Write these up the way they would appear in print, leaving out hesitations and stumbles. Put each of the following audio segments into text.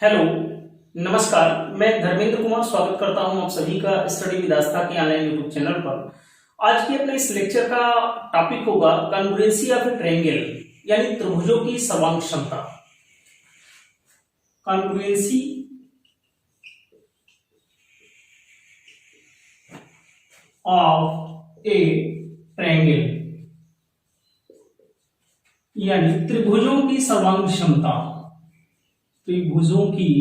Hello, नमस्कार। मैं धर्मेंद्र कुमार स्वागत करता हूं आप सभी का स्टडी विद आस्था के ऑनलाइन यूट्यूब चैनल पर। आज के अपने इस लेक्चर का टॉपिक होगा कॉन्ग्रुएंसी ऑफ ट्रायंगल, यानी त्रिभुजों की सर्वांग क्षमता। कॉन्ग्रुएंसी ऑफ ए ट्रायंगल, यानी त्रिभुजों की सर्वांग क्षमता। त्रिभुजों की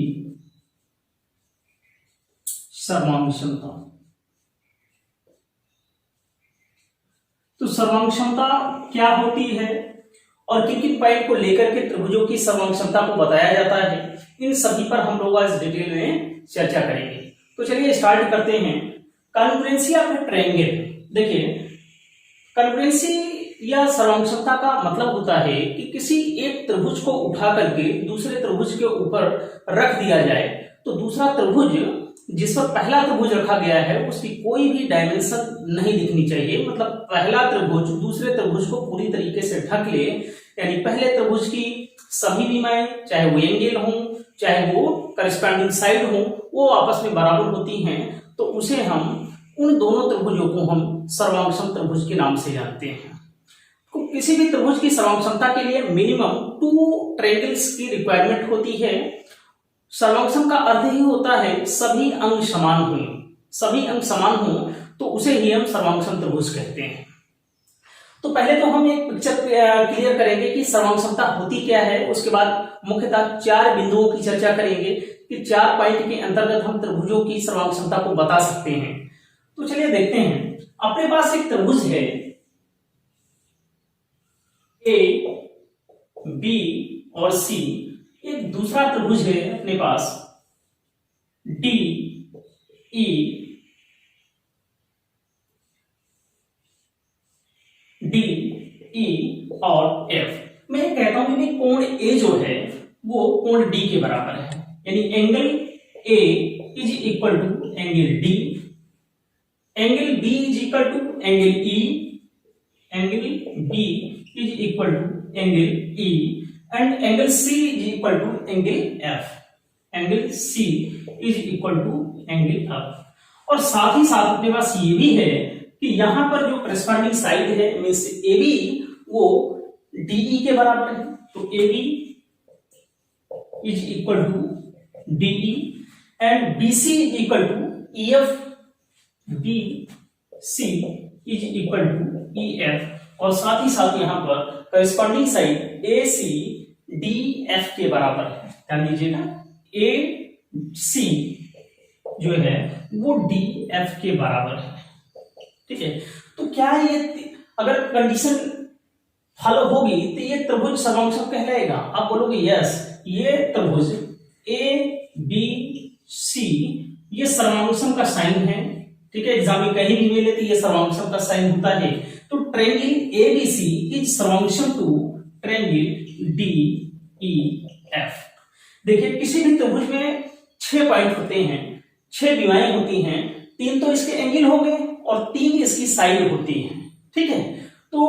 सर्वांग क्षमता। तो सर्वांग क्षमता क्या होती है और किन किन पॉइंट को लेकर के त्रिभुजों की सर्वांग क्षमता को बताया जाता है, इन सभी पर हम लोग आज डिटेल में चर्चा करेंगे। तो चलिए स्टार्ट करते हैं। Congruency of triangle. देखिए, कॉन्ग्रुएंसी या सर्वांग क्षमता का मतलब होता है कि किसी एक त्रिभुज को उठा करके दूसरे त्रिभुज के ऊपर रख दिया जाए तो दूसरा त्रिभुज जिस पर पहला त्रिभुज रखा गया है उसकी कोई भी डायमेंशन नहीं दिखनी चाहिए। मतलब पहला त्रिभुज दूसरे त्रिभुज को पूरी तरीके से ढक ले, यानी पहले त्रिभुज की सभी विमाएं, चाहे वो एंगल हो चाहे वो करस्पॉन्डिंग साइड हो, वो आपस में बराबर होती हैं। तो उसे हम उन दोनों त्रिभुजों को हम सर्वांगसम त्रिभुज के नाम से जानते हैं। तो किसी भी त्रिभुज की सर्वांग क्षमता के लिए मिनिमम 2 ट्रायंगल्स की रिक्वायरमेंट होती है। सर्वांगसम का अर्थ ही होता है सभी अंग समान हों। सभी अंग समान हों तो उसे ही हम सर्वांगसम त्रिभुज कहते हैं। तो पहले तो हम एक पिक्चर क्लियर करेंगे कि सर्वांग क्षमता होती क्या है। उसके बाद मुख्यतः 4 बिंदुओं की चर्चा करेंगे कि 4 पॉइंट के अंतर्गत हम त्रिभुजों की सर्वांग क्षमता को बता सकते हैं। तो चलिए देखते हैं। अपने पास एक त्रिभुज है ए, बी और सी। एक दूसरा त्रिभुज है अपने पास डी, ई, डी, ई और एफ। मैं कहता हूं कि कोण ए जो है वो कोण डी के बराबर है, यानी angle A is equal to angle D, angle B is equal to angle E, angle B is equal to angle E and angle C is equal to angle F. Angle C is equal to angle F। और साथ ही साथ अपने पास ये भी है कि यहां पर जो करस्पॉन्डिंग साइड है मींस AB वो DE के बराबर है। तो AB is equal to DE and BC is equal to EF, BC is equal to EF। और साथ ही साथ यहां पर करस्पॉन्डिंग साइड AC DF के बराबर है। ध्यान दीजिएगा, AC जो है वो DF के बराबर है। ठीक है, तो क्या ये अगर कंडीशन फॉलो होगी तो ये त्रिभुज सर्वांगसम कहलाएगा। आप बोलोगे यस, ये त्रिभुज ABC ये सर्वांगसम का साइन है। ठीक है, एग्जाम में कहीं भी मिले तो ये सर्वांगसम का साइन होता है। तो ट्रायंगल ABC इज सर्वांगसम टू ट्रायंगल DEF। देखिए, किसी भी त्रिभुज में 6 पॉइंट होते हैं, 6 विमाएं होती हैं। 3 तो इसके एंगल हो गए और 3 इसकी साइड होती हैं। ठीक है, तो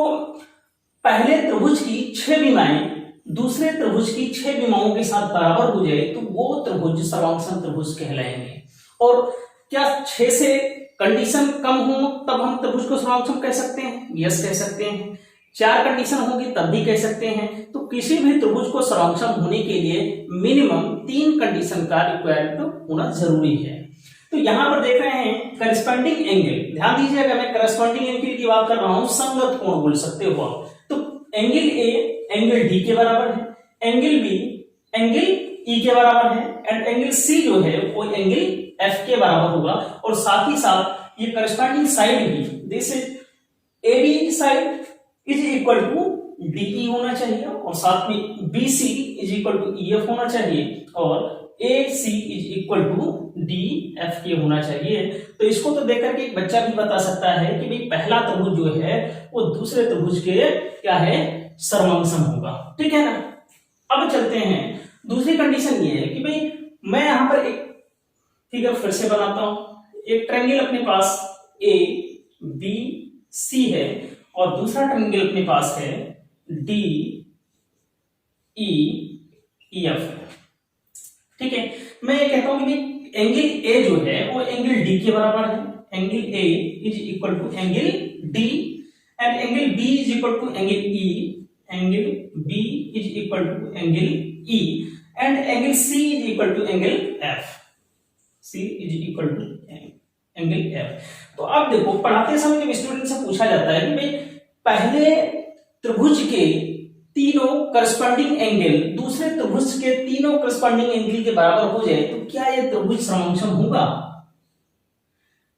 पहले त्रिभुज की 6 विमाएं दूसरे त्रिभुज की 6 विमाओं के साथ बराबर हो जाए तो वो त्रिभुज सर्वांगसम त्रिभुज कहलाएंगे। और क्या 6 से कंडीशन कम हो तब हम त्रिभुज को सर्वांगसम कह सकते हैं? यस, कह सकते हैं। 4 कंडीशन होगी तब भी कह सकते हैं। तो किसी भी त्रिभुज को सर्वांगसम होने के लिए मिनिमम 3 कंडीशन का रिक्वायर्ड होना जरूरी है। तो यहां पर देख रहे हैं करस्पॉन्डिंग एंगल। ध्यान दीजिएगा, मैं करस्पॉन्डिंग एंगल की बात कर रहा हूं, संगत कोण बोल सकते हो आप। तो एंगल ए एंगल डी के बराबर है, एंगल बी एंगल ई के बराबर है एंड एंगल सी जो है वो एंगल एफ के बराबर होगा। और साथ ही साथ ये करस्पॉन्डिंग साइड भी, this is AB side is equal to DE होना चाहिए और साथ में BC is equal to EF होना चाहिए और AC is equal to DF के होना चाहिए। तो इसको तो देख करके एक बच्चा भी बता सकता है कि भाई पहला त्रिभुज जो है वो दूसरे त्रिभुज के क्या है, सर्वांगसम होगा। ठीक है ना। अब चलते हैं, दूसरी कंडीशन ये है कि भाई मैं यहां पर एक फिगर फिर से बनाता हूं। एक ट्रायंगल अपने पास ABC है और दूसरा ट्रायंगल अपने पास है DEEF। ठीक है, मैं ये कहता हूं कि एंगल ए जो है वो एंगल डी के बराबर है, angle A is equal to angle D, and angle B is equal to angle E, angle B is equal to angle E, and angle C is equal to angle F, C is equal to angle F. तो अब देखो पढ़ाते समय जब student से पूछा जाता है कि भाई पहले त्रिभुज के तीनों करस्पॉन्डिंग एंगल दूसरे त्रिभुज के तीनों करस्पॉन्डिंग एंगल के बराबर हो जाए तो क्या यह त्रिभुज समोच्चम होगा?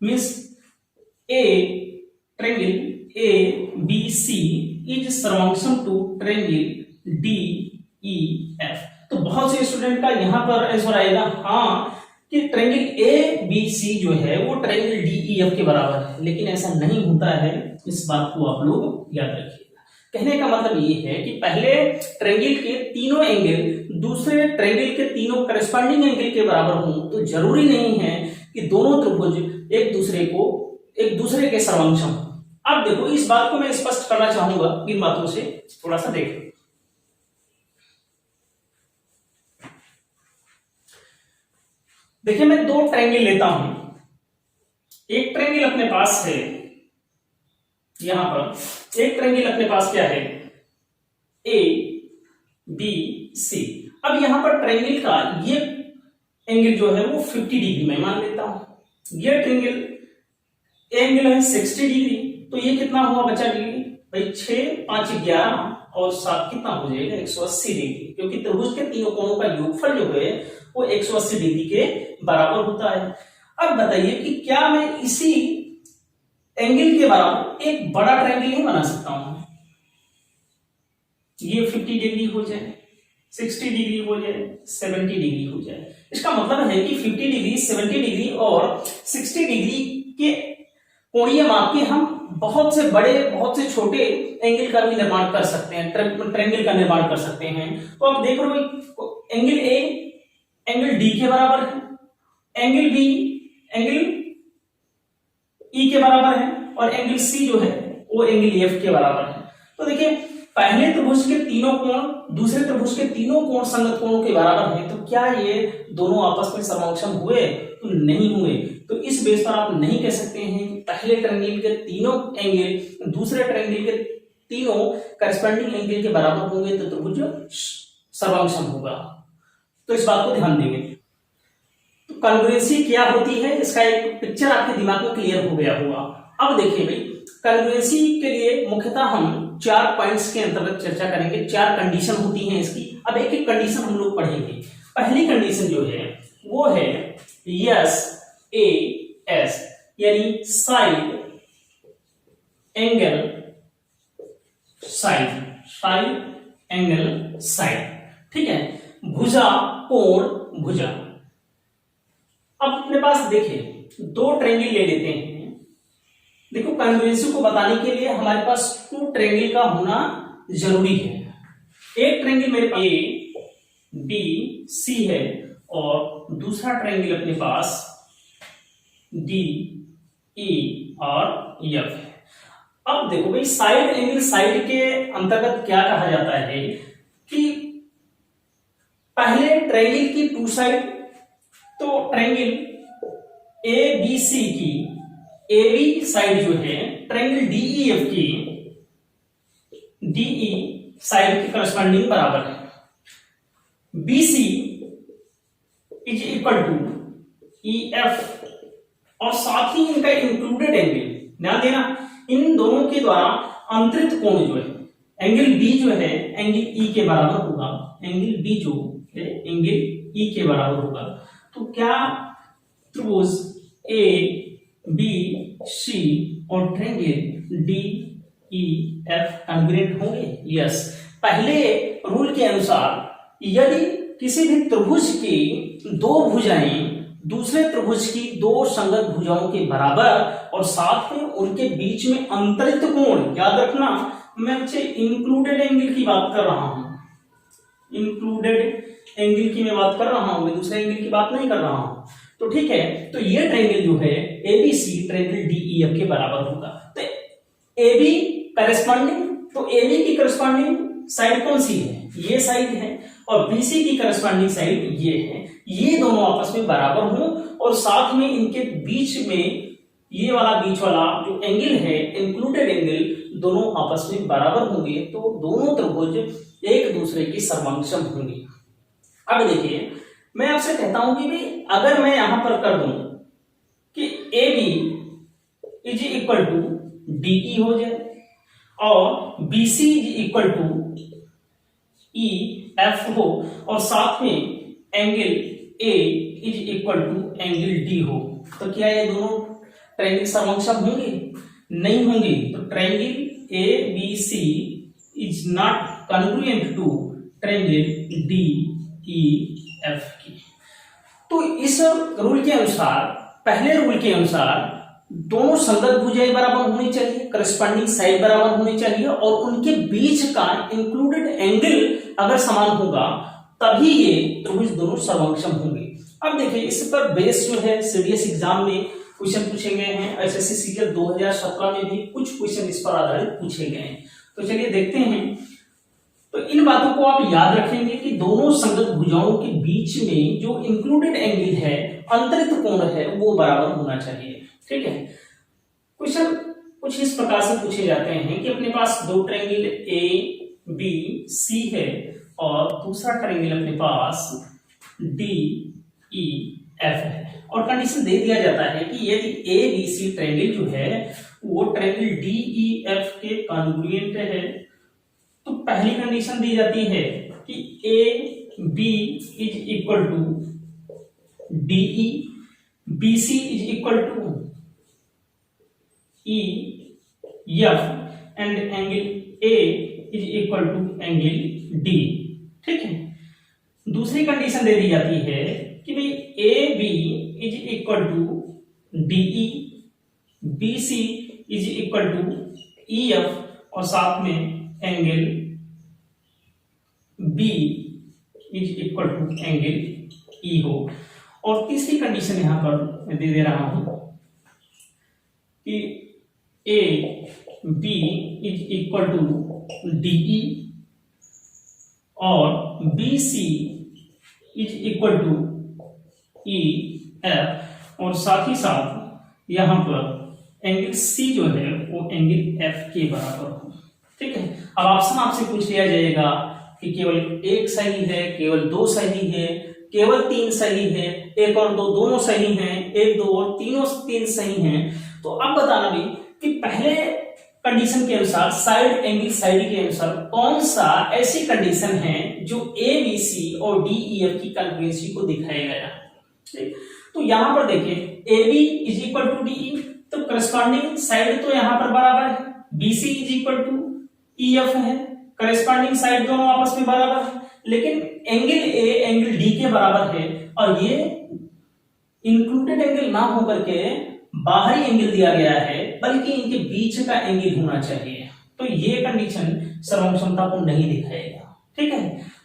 Means A triangle A B C is समोच्चम to triangle D E F. तो बहुत से स्टूडेंट का यहां पर आंसर आएगा हाँ कि ट्रायंगल ए बी सी जो है वो ट्रायंगल डी ई एफ के बराबर है, लेकिन ऐसा नहीं होता है, इस बात को आप लोग याद रखिएगा। कहने का मतलब ये है कि पहले ट्रायंगल के तीनों एंगल दूसरे ट्रायंगल के तीनों करस्पॉन्डिंग एंगल के बराबर हों तो जरूरी नहीं है कि दोनों त्रिभुज एक दूसरे के समोच्चम हो। अब देखो इस बात को मैं स्पष्ट करना चाहूंगा इन बातों से, थोड़ा सा देखो। देखिए मैं दो ट्रायंगल लेता हूं, एक ट्रायंगल अपने पास है यहां पर, एक ट्रायंगल अपने पास क्या है ए बी सी। अब यहां पर ट्रायंगल का ये एंगल जो है वो 50 डिग्री में मान लेता हूं, ये ट्रायंगल एंगल है 60 डिग्री, तो ये कितना हुआ बचा डिग्री भाई 6 5 11 और 7 कितना हो जाएगा 180 डिग्री, क्योंकि त्रिभुज के तीनों कोणों का योगफल जो है वो 180 डिग्री के बराबर होता है। अब बताइए कि क्या मैं इसी एंगल के बराबर एक बड़ा ट्रायंगल नहीं बना सकता हूं? ये 50 डिग्री हो जाए, 60 डिग्री हो जाए, 70 डिग्री हो जाए। इसका मतलब है कि 50 डिग्री 70 डिग्री और 60 डिग्री के कोणीय माप के हम बहुत से बड़े बहुत से छोटे एंगल का भी निर्माण कर सकते हैं, ट्रायंगल का निर्माण कर सकते हैं। तो आप देख रहे हो एंगल ए एंगल डी के बराबर है, एंगल बी एंगल ई के बराबर है, और एंगल सी जो है वो एंगल एफ के बराबर है। तो देखिए पहले त्रिभुज के तीनों कोण दूसरे त्रिभुज के तीनों कोण संगत कोणों के बराबर हैं, तो क्या ये दोनों आपस में समोच्चम हुए? तो नहीं हुए। तो इस बेस पर आप नहीं कह सकते हैं कि पहले ट्रायंगल के तीनों एंगल दूसरे ट्रायंगल के तीनों करस्पॉन्डिंग एंगल के बराबर होंगे तो त्रिभुज समोच्चम होगा। तो इस बात को ध्यान देंगे। तो कॉन्ग्रुएंसी क्या होती है इसका एक पिक्चर आपके दिमाग में क्लियर हो गया होगा। अब देखिए भाई कॉन्ग्रुएंसी के लिए मुख्यतः हम 4 पॉइंट्स के अंतर्गत चर्चा करेंगे, 4 कंडीशन होती हैं इसकी। अब एक एक कंडीशन हम लोग पढ़ेंगे। पहली कंडीशन जो है वो है यस ए एस, यानी साइड एंगल साइड, ठीक है, भुजा कोण भुजा। अब अपने पास देखिए 2 ट्रायंगल ले लेते हैं। देखो कॉन्ग्रुएंसी को बताने के लिए हमारे पास 2 ट्रायंगल का होना जरूरी है। एक ट्रायंगल मेरे पास ए बी सी है और दूसरा ट्रायंगल अपने पास डी ई और एफ है। अब देखो भाई साइड एंगल साइड के अंतर्गत क्या कहा जाता है कि पहले ट्रायंगल की 2 साइड, तो ट्रायंगल ए बी सी की ए बी साइड जो है ट्रायंगल डी ई एफ की डी ई साइड के करस्पॉन्डिंग बराबर है। B C is equal to E F और साथ ही इनका इंक्लूडेड एंगल, ध्यान देना इन दोनों के द्वारा अंतरित कोण जो है एंगल बी जो है एंगल ई के बराबर होगा, एंगल बी जो है एंगल ई के बराबर होगा। तो क्या त्रिभुज ए बी सी और triangle D E F congruent होंगे? यस। पहले रूल के अनुसार यदि किसी भी त्रिभुज की 2 भुजाएं दूसरे त्रिभुज की 2 संगत भुजाओं के बराबर और साथ में उनके बीच में अंतरित कोण, याद रखना मैं बच्चे इंक्लूडेड एंगल की बात कर रहा हूं, इंक्लूडेड एंगल की मैं बात कर रहा हूं, मैं दूसरे एंगल की बात नहीं कर रहा हूं। तो ठीक है, तो ये ट्रायंगल जो है एबीसी ट्रायंगल डीईएफ के बराबर होगा। तो एबी करस्पॉन्डिंग, तो एबी की करस्पॉन्डिंग साइड कौन सी है? ये साइड है। और BC की करस्पॉन्डिंग साइड ये है, ये दोनों आपस में बराबर हों और साथ में इनके बीच में ये वाला बीच वाला जो एंगल है इंक्लूडेड एंगल दोनों आपस में बराबर होंगे तो दोनों त्रिभुज एक दूसरे की समक्षम होंगे। अब देखिए मैं आपसे कहता हूं कि भाई अगर मैं यहां पर कर दूं कि AB is equal to DE हो जाए और BC is equal to EF हो और साथ में angle A is equal to angle D हो, तो क्या ये दोनों ट्रायंगल समक्षम होंगे? नहीं होंगे। तो triangle ABC is not congruent to triangle DEF की। तो इस रूल के अनुसार, पहले रूल के अनुसार दोनों संगत भुजाएं बराबर होनी चाहिए, करस्पॉन्डिंग साइड बराबर होनी चाहिए और उनके बीच का इंक्लूडेड एंगल अगर समान होगा तभी ये त्रिभुज दोनों समक्षम होंगे। अब देखिए इस पर बेस जो है सीडीएस एग्जाम में क्वेश्चन पूछे गए हैं, एसएससी सीजीएल 2017 में भी कुछ क्वेश्चन इस पर आधारित पूछे गए हैं। तो चलिए देखते हैं। तो इन बातों को आप याद रखेंगे कि दोनों संगत भुजाओं के बीच में जो इंक्लूडेड एंगल है, अंतरित कोण है, वो बराबर होना चाहिए। ठीक है। क्वेश्चन कुछ इस प्रकार से पूछे जाते हैं कि अपने पास दो ट्रायंगल ए बी सी है और दूसरा ट्रायंगल अपने पास डी ई एफ है और कंडीशन दे दिया जाता है कि यदि ए बी सी ट्रायंगल जो है वो ट्रायंगल डी ई एफ के कॉन्ग्रुएंट है तो पहली कंडीशन दी जाती है कि A B is equal to D E, B C is equal to E F and angle A is equal to angle D. ठीक है। दूसरी कंडीशन दे दी जाती है कि भाई A B is equal to D E, B C is equal to E F और साथ में angle B is equal to angle E हो। और तीसरी कंडीशन यहां पर मैं दे रहा हूं कि A B is equal to DE और B C is equal to E F और साथ ही साथ यहां पर एंगल सी जो है वो एंगल एफ के बराबर हो। ठीक है। अब ऑप्शन आपसे पूछ लिया जाएगा कि केवल एक सही है, केवल दो सही है, केवल तीन सही है, एक और दो दोनों सही हैं, एक दो और तीन सही हैं। तो अब बताना भी कि पहले कंडीशन के अनुसार साइड एंगल साइड के अनुसार कौन सा ऐसी कंडीशन है जो ए बी सी और डी ई एफ की कॉन्ग्रुएंसी को दिखाएगा यहाँ। ठीक। तो यहां पर देखिए A B is equal to D E, तो करस्पॉन्डिंग साइड तो यहां पर बराबर है, B C is equal to E F है, करस्पॉन्डिंग साइड दोनों आपस में बराबर है, लेकिन एंगल ए एंगल डी के बराबर है और ये इंक्लूडेड एंगल ना होकर के बाहरी एंगल दिया गया है बल्कि इनके बीच का एंगल होना चाहिए। तो ये कंडीशन सर्वसमता को नहीं दिखाएगा। ठीक है।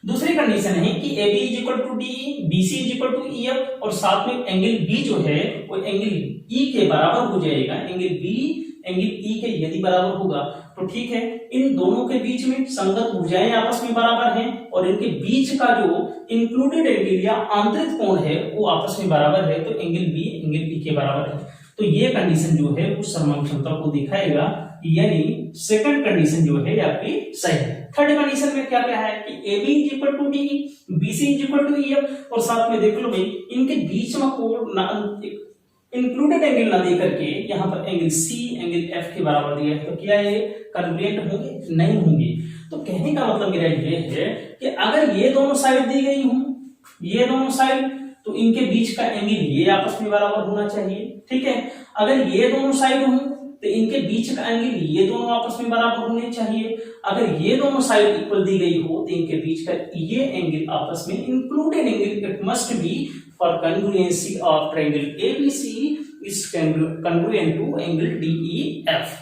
दूसरी कंडीशन है कि A B is equal to D, B C is equal to E F और साथ में एंगल बी जो है वो एंगल ई के बराबर हो जाएगा। एंगल बी एंगल ई के यदि बराबर होगा तो ठीक है, इन दोनों के बीच में संगत भुजाएं आपस में बराबर हैं और इनके बीच का जो इंक्लूडेड एंगल या आंतरिक कोण है वो आपस में बराबर है, तो एंगल बी एंगल ई के बराबर है। तो ये कंडीशन जो है उस समक्षमता को दिखाएगा, यानी सेकंड कंडीशन जो है आपकी सही है। थर्ड कंडीशन में क्या क्या है कि A B is equal to D, B C is equal to E F और साथ में देख लो भाई इनके बीच में कोण इंक्लूडेड एंगल ना दे करके यहाँ पर एंगल सी एंगल एफ के बराबर दिया है, तो क्या ये कॉन्ग्रुएंट होंगे? नहीं होंगे। तो कहने का मतलब मेरा ये है कि अगर ये दोनों साइड दी गई हो, ये दोनों साइड, तो इनके बीच का एंगल ये आपस में बराबर होना चाहिए। ठीक है। अगर ये दोनों साइड हो तो इनके बीच का एंगल ये दोनों आपस में बराबर होने चाहिए। अगर ये दोनों साइड इक्वल दी गई हो तो इनके बीच का ये एंगल आपस में included angle it must be for congruency of triangle ABC is congruent to angle DEF।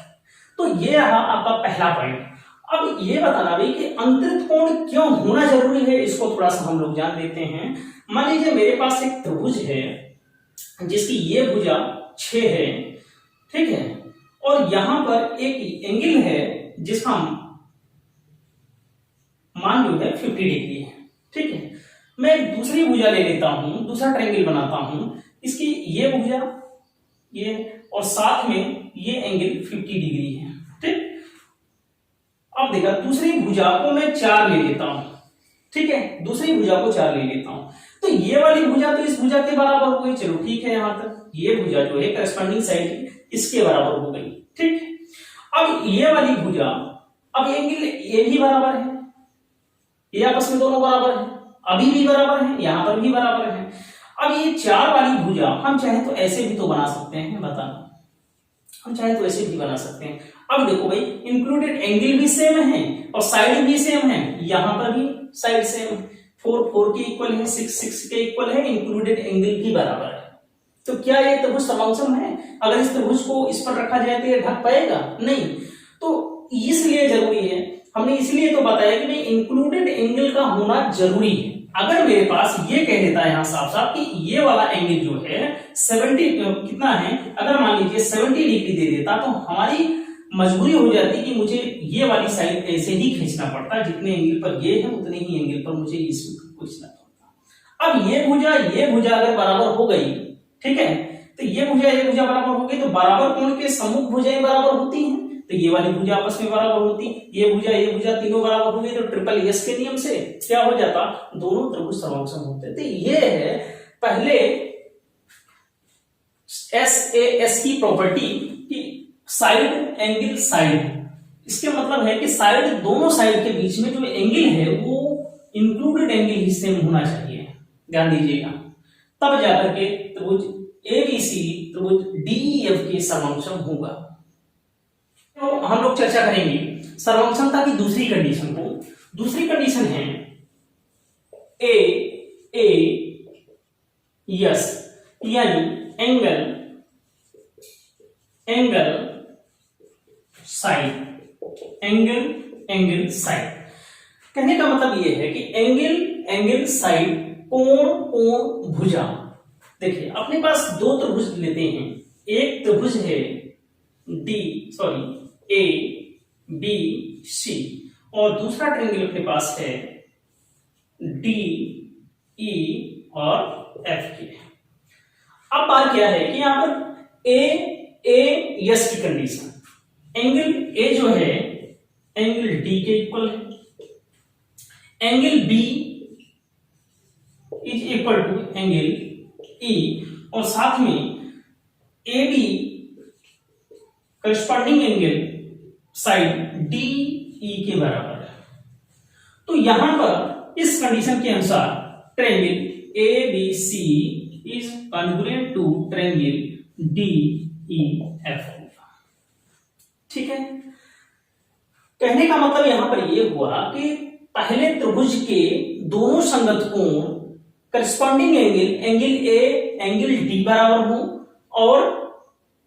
तो ये रहा आपका पहला पॉइंट। अब ये बताना भाई कि अंतरित कोण क्यों होना जरूरी है, इसको थोड़ा सा हम लोग जान लेते हैं। मान लीजिए मेरे पास एक त्रिभुज है जिसकी ये भुजा 6 है, ठीक है, और यहां पर एक एंगल है जिसका मान जो है 50 डिग्री है। ठीक है। मैं एक दूसरी भुजा ले लेता हूं, दूसरा ट्रायंगल बनाता हूं, इसकी ये भुजा ये और साथ में ये एंगल 50 डिग्री है, ठीक। अब देखा दूसरी भुजा को मैं 4 ले लेता हूं, ठीक है, दूसरी भुजा को 4 ले लेता हूं, तो ये वाली भुजा तो इस भुजा के बराबर हो गई, चलो ठीक है, यहां तक ये भुजा जो है करस्पॉन्डिंग साइड इसके बराबर हो गई, ठीक। अब ये वाली भुजा, अब एंगल ये भी बराबर है, ये आपस में दोनों बराबर है, अभी भी बराबर है, यहां पर भी बराबर है। अब ये 4 वाली भुजा हम चाहे तो ऐसे भी तो बना सकते हैं, बताना, हम चाहे तो ऐसे भी बना सकते हैं। अब देखो भाई, इंक्लूडेड एंगल भी सेम है और साइड भी सेम है, यहां पर भी साइड सेम, 4 4 के इक्वल है, 6 6 के इक्वल है, इंक्लूडेड एंगल भी बराबर है। तो क्या ये त्रिभुज समसम है? अगर इस त्रिभुज को इस पर रखा जाए तो ये ढक पाएगा? नहीं। तो इसलिए जरूरी है, हमने इसलिए तो बताया कि भाई इंक्लूडेड एंगल का होना जरूरी है। अगर मेरे पास ये कह देता है यहां साफ साफ कि ये वाला एंगल जो है 70 कितना है, अगर मान लीजिए 70 डिग्री दे देता, तो हमारी मजबूरी हो जाती कि मुझे ये वाली साइड ऐसे ही खींचना पड़ता, जितने एंगल पर ये है उतने ही एंगल पर मुझे इसको खींचना पड़ता। अब ये भुजा अगर बराबर हो गई, ठीक है, तो ये भुजा बराबर हो गई, तो बराबर कोण के सम्मुख भुजाएं बराबर होती हैं, तो ये वाली भुजा आपस में बराबर होती, ये भुजा तीनों बराबर हो गई, तो ट्रिपल एस के नियम से क्या हो जाता, दोनों त्रिभुज समसम होते। तो ये है पहले SAS की प्रॉपर्टी कि साइड एंगल साइड, इसके मतलब है कि साइड, दोनों साइड के बीच में जो एंगल है वो इंक्लूडेड एंगल ही सेम होना चाहिए, ध्यान दीजिएगा, तब जाकर के त्रिभुज ABC त्रिभुज DEF के समसम होगा। तो हम लोग चर्चा करेंगे सर्वसमता की दूसरी कंडीशन को। दूसरी कंडीशन है AS, यानी एंगल साइड। कहने का मतलब यह है कि एंगल साइड, कोण भुजा। देखिए अपने पास दो त्रिभुज लेते हैं, एक त्रिभुज है ABC और दूसरा ट्रायंगल अपने पास है DE और FK। अब बात क्या है कि यहां पर AS की कंडीशन, एंगल A जो है एंगल D के इक्वल है, angle B is equal to angle E और साथ में AB corresponding angle side DE के बराबर है। तो यहां पर इस कंडीशन के अनुसार triangle ABC is congruent to triangle DEF होगा, ठीक है। कहने का मतलब यहां पर यह हुआ कि पहले त्रिभुज के दोनों संगत कोण corresponding angle A angle D बराबर हो और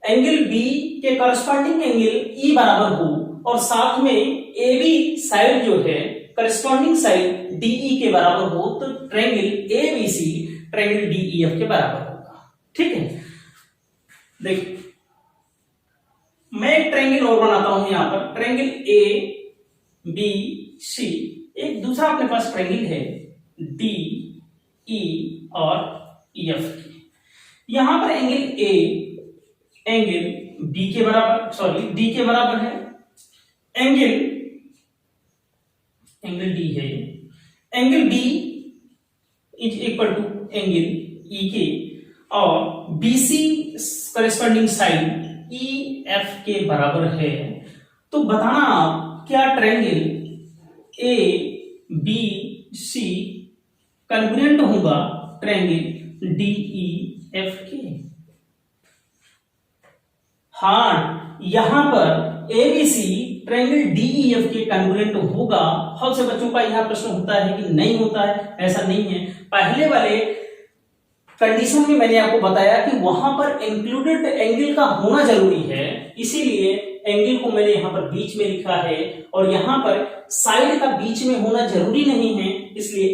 एंगल B के करस्पॉन्डिंग एंगल E बराबर हो, और साथ में AB साइड जो है करस्पॉन्डिंग साइड DE के बराबर हो, तो ट्रायंगल ABC ट्रायंगल DEF के बराबर होगा, ठीक है। देखिए मैं एक ट्रायंगल और बनाता हूं यहां पर, ट्रायंगल ABC, एक दूसरा अपने पास ट्रायंगल है DE और EF की। यहां पर एंगल A एंगल B के बराबर, सॉरी D के बराबर है, एंगल D है, angle B is equal to angle E के, और BC करस्पॉन्डिंग साइड EF के बराबर है। तो बताना आप क्या ट्रायंगल ABC कॉन्ग्रुएंट होगा ट्रायंगल DEF के? हाँ, यहां पर ABC ट्रायंगल DEF के कॉन्ग्रुएंट होगा। बहुत से बच्चों का यह प्रश्न होता है कि नहीं होता है, ऐसा नहीं है। पहले वाले कंडीशन में मैंने आपको बताया कि वहां पर इंक्लूडेड एंगल का होना जरूरी है, इसीलिए एंगल को मैंने यहां पर बीच में लिखा है, और यहां पर साइड का बीच में होना जरूरी नहीं है, इसलिए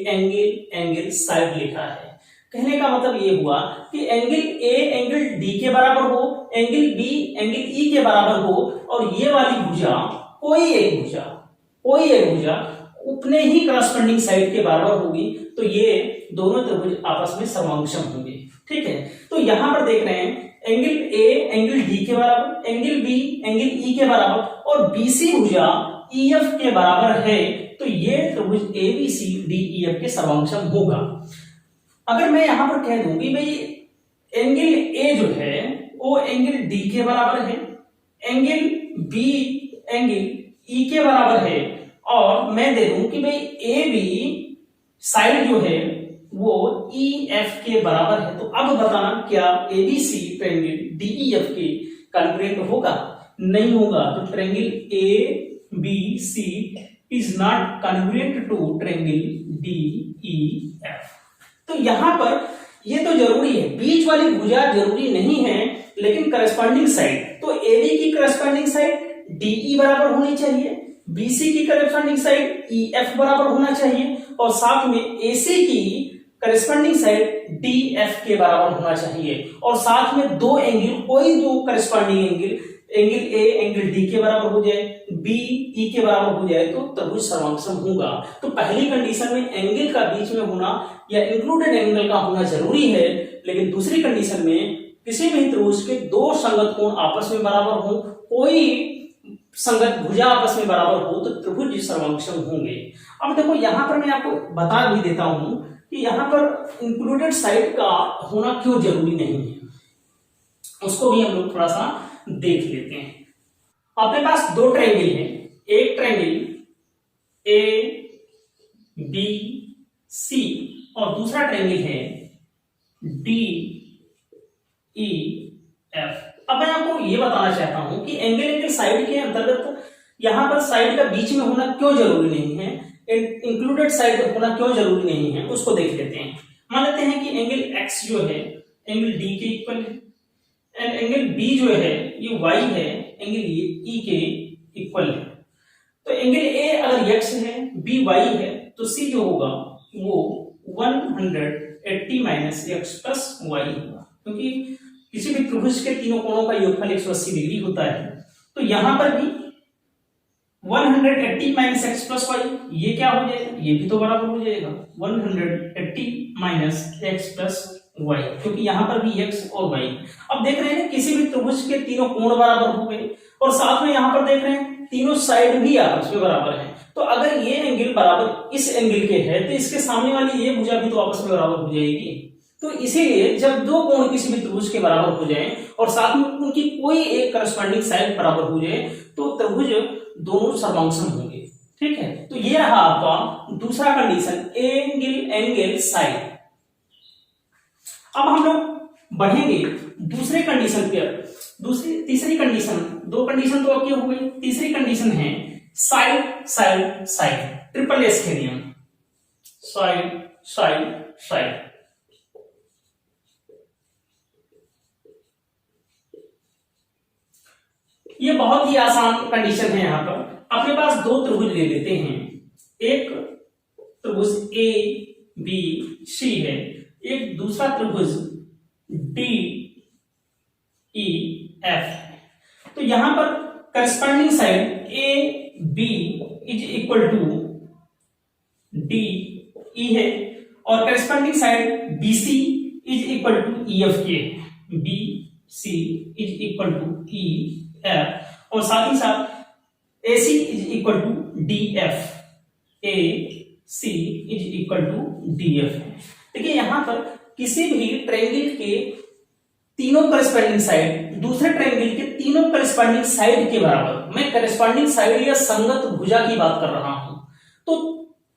एंगल साइड लिखा है। कहने का मतलब ये हुआ कि एंगल A एंगल D के बराबर हो, एंगल B एंगल E के बराबर हो, और ये वाली भुजा कोई एक भुजा उतने ही करस्पॉन्डिंग साइड के बराबर होगी, तो ये दोनों त्रिभुज आपस में सर्वांगसम होंगे। ठीक है, तो यहां पर देख रहे हैं एंगल ए एंगल डी के बराबर, एंगल बी एंगल ई के बराबर और बीसी भुजा ईएफ के बराबर है, तो ये त्रिभुज एबीसी डीईएफ के सर्वांगसम होगा। अगर मैं यहां पर कह दूं कि भाई एंगल ए जो है वो एंगल डी के बराबर है, एंगल बी एंगल ई के बराबर है, और मैं दे दूं कि भाई ए बी साइड जो है वो ई एफ के बराबर है, तो अब बताना क्या एबीसी ट्रायंगल डीईएफ के कॉन्ग्रुएंट होगा? नहीं होगा। तो triangle A B C is not congruent to triangle D E F. तो यहां पर ये तो जरूरी है, बीच वाली भुजा जरूरी नहीं है, लेकिन करस्पॉन्डिंग साइड, तो एबी की करस्पॉन्डिंग साइड डीई बराबर होनी चाहिए, बीसी की करस्पॉन्डिंग साइड ईएफ बराबर होना चाहिए, और साथ में एसी की करस्पॉन्डिंग साइड डीएफ के बराबर होना चाहिए, और साथ में दो एंगल, कोई दो corresponding angle, angle A angle D के बराबर हो जाए, बी ई के बराबर हो जाए, तो त्रिभुज सर्वांगसम होगा। तो पहली कंडीशन में एंगल का बीच में होना या इंक्लूडेड एंगल का होना जरूरी है, लेकिन दूसरी कंडीशन में किसी भी त्रिभुज के दो संगत कोण आपस में बराबर हो, कोई संगत भुजा आपस में बराबर हो, तो त्रिभुज सर्वांगसम होंगे। अब देखो यहां पर मैं आपको बता भी देता हूं कि यहां पर इंक्लूडेड साइड का होना क्यों जरूरी नहीं है, उसको भी हम लोग थोड़ा सा देख लेते हैं। अपने पास दो ट्रायंगल हैं, एक ट्रायंगल ए बी सी और दूसरा ट्रायंगल है डी ई एफ। अब मैं आपको ये बताना चाहता हूं कि एंगल साइड के अंतर्गत यहां पर साइड का बीच में होना क्यों जरूरी नहीं है, इंक्लूडेड साइड होना क्यों जरूरी नहीं है, उसको देख लेते हैं। मान लेते हैं कि एंगल एक्स जो है एंगल डी के इक्वल है, एंड एंगल बी जो है ये वाई है एंगल ई के इक्वल है। तो एंगल ए अगर एक्स है, बी वाई है, तो सी जो होगा वो 180 माइनस एक्स प्लस वाई होगा, क्योंकि किसी भी त्रिभुज के तीनों कोणों का योगफल 180 डिग्री होता है। तो यहां पर भी 180 माइनस एक्स प्लस वाई, ये क्या हो जाएगा, ये भी तो बराबर हो जाएगा 180 माइनस एक्स प्लस वाई, क्योंकि यहां पर भी एक्स और वाई। अब देख रहे हैं किसी भी त्रिभुज के तीनों कोण बराबर हो गए, और साथ में यहां पर देख रहे हैं तीनों साइड भी आपस में बराबर है। तो अगर ये एंगल बराबर इस एंगल के है, तो इसके सामने वाली ये भुजा भी तो आपस में बराबर हो जाएगी। तो इसीलिए जब दो कोण किसी भी त्रिभुज के बराबर हो जाएं और साथ में उनकी कोई एक करस्पॉन्डिंग साइड बराबर हो जाए, तो त्रिभुज दोनों सर्वांगसम होंगे। ठीक है, तो ये रहा आपका दूसरा कंडीशन, एंगल एंगल साइड। अब हम लोग बढ़ेंगे दूसरे कंडीशन पे। तीसरी कंडीशन, दो कंडीशन तो अब क्या हो गई, तीसरी कंडीशन है side side side, triple S के नियम, साइड साइड साइड। ये बहुत ही आसान कंडीशन है। यहां पर अपने पास दो त्रिभुज ले लेते हैं, एक त्रिभुज ए बी सी है, एक दूसरा त्रिभुज डी ई एफ है। तो यहां पर corresponding side A B is equal to D E है, और corresponding side B C is equal to E F के, B C is equal to E F, और साथ ही साथ A C is equal to D F, A C is equal to D F है। देखिए यहां पर किसी भी ट्रायंगल के तीनों करस्पॉन्डिंग साइड दूसरे ट्रायंगल के तीनों करस्पॉन्डिंग साइड के बराबर, मैं करस्पॉन्डिंग साइड या संगत भुजा की बात कर रहा हूं, तो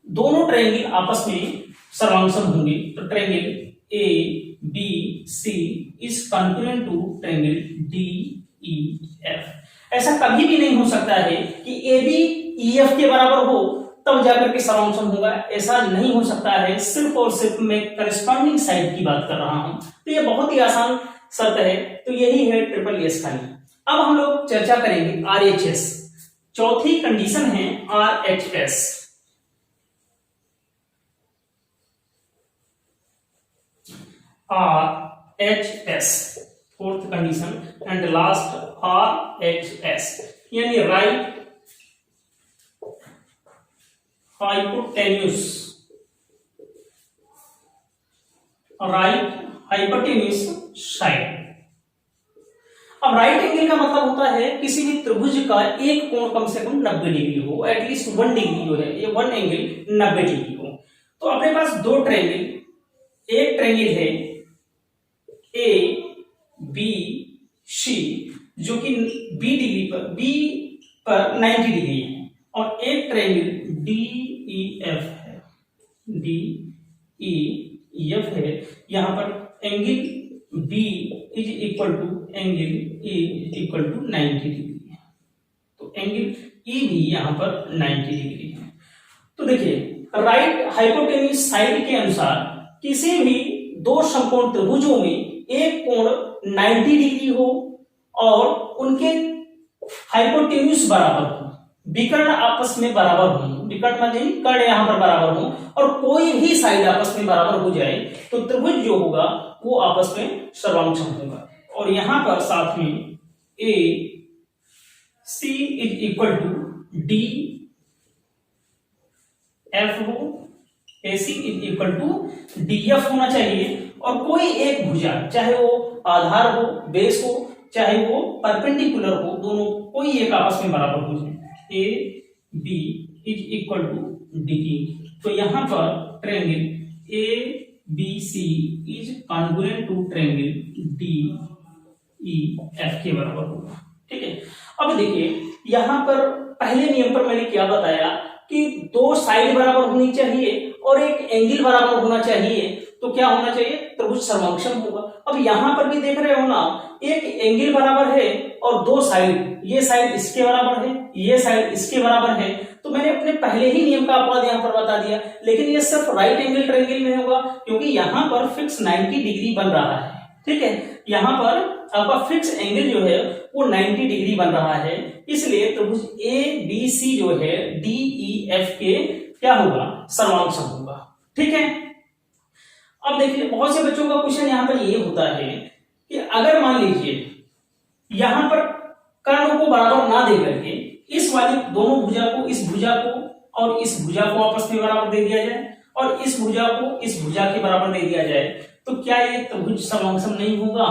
दोनों ट्रायंगल आपस में सर्वांगसम होंगे। तो triangle A B C is congruent to triangle D E F. ऐसा कभी भी नहीं हो सकता है कि ए बी ई एफ के बराबर हो तब जाकर के सर्वांगसम होगा, ऐसा नहीं हो सकता है। सिर्फ और सिर्फ मैं करस्पॉन्डिंग साइड की बात कर रहा हूं, तो ये बहुत ही आसान शर्त है। तो यही है ट्रिपल एस का नियम। अब हम लोग चर्चा करेंगे आरएचएस। चौथी कंडीशन है RHS. RHS fourth condition and last RHS, यानी right hypotenuse, right hypotenuse side. अब राइट एंगल का मतलब होता है किसी भी त्रिभुज का एक कोण कम से कम 90 डिग्री हो, एटलीस्ट 1 डिग्री जो है, ये 1 एंगल 90 डिग्री हो। तो अपने पास दो ट्रायंगल, एक ट्रायंगल है ए बी सी जो कि बी पर 90 डिग्री है, और एक ट्रायंगल डी ई एफ है, डी ई एफ है। यहां पर angle B is equal to angle A is equal to 90 degree है, तो एंगल ई भी यहां पर 90 डिग्री है। तो देखिए राइट हाइपोटेन्यूस साइड के अनुसार किसी भी दो समकोण त्रिभुजों में एक कोण 90 डिग्री हो और उनके हाइपोटेन्यूस बराबर हो, विकर्ण आपस में बराबर हो, विकर्ण मतलब कर्ण यहां पर बराबर हो, और कोई भी साइड आपस में बराबर हो जाए तो त्रिभुज जो होगा वो आपस में सर्वांक्षम होगा। और यहां पर साथ में A C is equal to D F हो, A C is equal to D F होना चाहिए, और कोई एक भुजा, चाहे वो आधार हो, बेस हो, चाहे वो परपेंडिकुलर हो, दोनों कोई एक आपस में बराबर हो जाए। A B is equal to D E. तो यहां पर triangle A B C is congruent to triangle D E F के बराबर होगा। ठीक है, अब देखिए यहां पर पहले नियम पर मैंने क्या बताया कि दो साइड बराबर होनी चाहिए और एक एंगल बराबर होना चाहिए, तो क्या होना चाहिए, त्रिभुज सर्वांक्षम होगा। अब यहां पर भी देख रहे हो ना, एक एंगल बराबर है और दो साइड, ये साइड इसके बराबर है, ये साइड इसके बराबर है, तो मैंने अपने पहले ही नियम का अपवाद यहां पर बता दिया। लेकिन ये सिर्फ राइट एंगल ट्रायंगल में होगा, क्योंकि यहां पर फिक्स 90 डिग्री बन रहा है। ठीक है, यहां पर आपका फिक्स एंगल जो है वो 90 डिग्री बन रहा है, इसलिए त्रिभुज ए बी सी जो है डी ई एफ के क्या होगा, सर्वांक्षम होगा। ठीक है, अब देखिए बहुत से बच्चों का क्वेश्चन यहां पर ये होता है कि अगर मान लीजिए यहां पर कर्ण को बराबर ना दे करके इस वाली दोनों भुजा को, इस भुजा को और इस भुजा को आपस में बराबर दे दिया जाए, और इस भुजा को इस भुजा के बराबर दे दिया जाए, तो क्या ये त्रिभुज सर्वांक्षम नहीं होगा?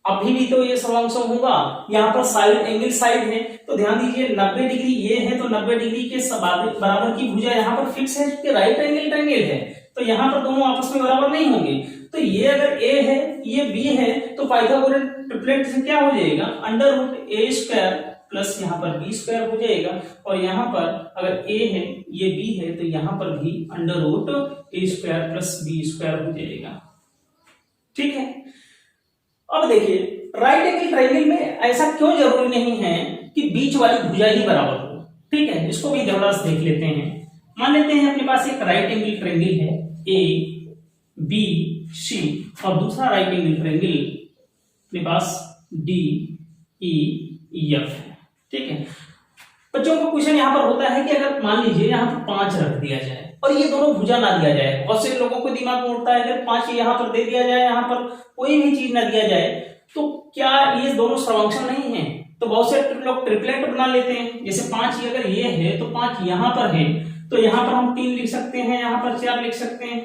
अभी भी तो ये सर्वांक्षम होगा। यहाँ पर साइड एंगल साइड है, तो ध्यान दीजिए 90 डिग्री ये है, तो 90 डिग्री के बराबर की भुजा यहाँ पर फिक्स है, क्योंकि राइट एंगल ट्रायंगल है, तो यहाँ पर दोनों आपस में बराबर नहीं होंगे। तो ये अगर ए है, ये बी है, तो पाइथागोरस ट्रिपलेट से क्या हो जाएगा, अंडर रूट ए स्क्वायर प्लस यहाँ पर बी स्क्वायर हो जाएगा, और यहाँ पर अगर ए है, ये बी है, तो यहाँ पर भी अंडर रूट ए स्क्वायर प्लस बी स्क्वायर हो जाएगा। ठीक है, अब देखिए राइट एंगल ट्रायंगल में ऐसा क्यों जरूरी नहीं है कि बीच वाली भुजा ही बराबर हो। ठीक है, इसको भी थोड़ा सा देख लेते हैं। मान लेते हैं अपने पास एक राइट एंगल ट्रायंगल है ए बी सी, और दूसरा राइट एंगल ट्रायंगल अपने पास डी ई एफ है। ठीक है, बच्चों का क्वेश्चन यहाँ पर होता है कि अगर मान लीजिए यहाँ पर 5 रख दिया जाए और ये दोनों भुजा ना दिया जाए, बहुत से लोगों को दिमाग में उठता है अगर 5 यहाँ पर दे दिया जाए, यहाँ पर कोई भी चीज ना दिया जाए, तो क्या ये दोनों सर्वांक्षम नहीं है? तो बहुत से लोग ट्रिपलेट बना लेते हैं, जैसे 5 अगर ये है तो 5 यहाँ पर है, तो यहाँ पर हम 3 लिख सकते हैं, यहाँ पर 4 लिख सकते हैं,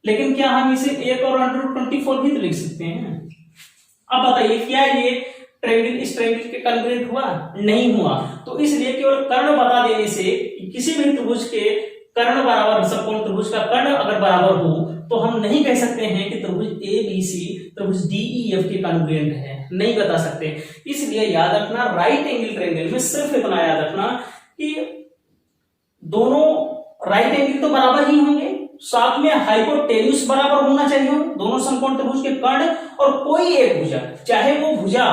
लेकिन क्या हम इसे 1 और अंडर रूट 24 भी तो लिख सकते हैं? अब बताइए क्या ये ट्रायंगल इस ट्रायंगल के कॉन्ग्रुएंट हुआ? नहीं हुआ। तो इसलिए केवल कर्ण बता देने से किसी भी त्रिभुज के कर्ण बराबर, समकोण त्रिभुज का कर्ण अगर बराबर हो, तो हम नहीं कह सकते हैं कि त्रिभुज ए बी सी त्रिभुज डी ई एफ के कॉन्ग्रुएंट है, नहीं बता सकते। इसलिए याद रखना राइट एंगल ट्रायंगल में सिर्फ इतना याद रखना कि दोनों राइट एंगल तो बराबर ही होंगे, साथ में हाइपोटेन्यूस बराबर होना चाहिए दोनों समकोण त्रिभुज के कर्ण, और कोई एक भुजा, चाहे वो भुजा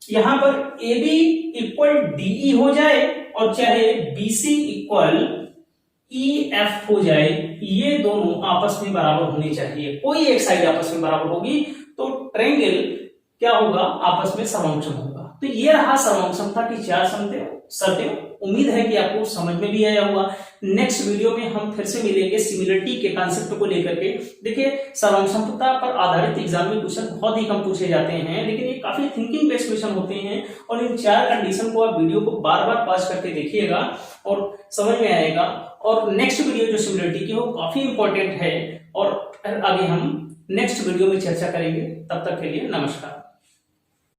यहां पर ए बी इक्वल डी हो जाए और चाहे B C equal E F हो जाए, ये दोनों आपस में बराबर होनी चाहिए। कोई एक साइड आपस में बराबर होगी तो ट्रायंगल क्या होगा, आपस में सर्वांक्षम होगा। तो ये रहा सर्वसमता की 4 शर्तें। उम्मीद है कि आपको समझ में भी आया होगा। नेक्स्ट वीडियो में हम फिर से मिलेंगे सिमिलरिटी के कॉन्सेप्ट को लेकर के। देखिए, सर्वसमता पर आधारित एग्जाम में क्वेश्चन बहुत ही कम पूछे जाते हैं, लेकिन ये काफी थिंकिंग बेस्ड क्वेश्चन होते हैं और इन 4 कंडीशन को आप वीडियो को बार बार पॉज करके देखिएगा और समझ में आएगा। और नेक्स्ट वीडियो जो सिमिलरिटी की वो काफी इंपॉर्टेंट है और आगे हम नेक्स्ट वीडियो में चर्चा करेंगे। तब तक के लिए नमस्कार।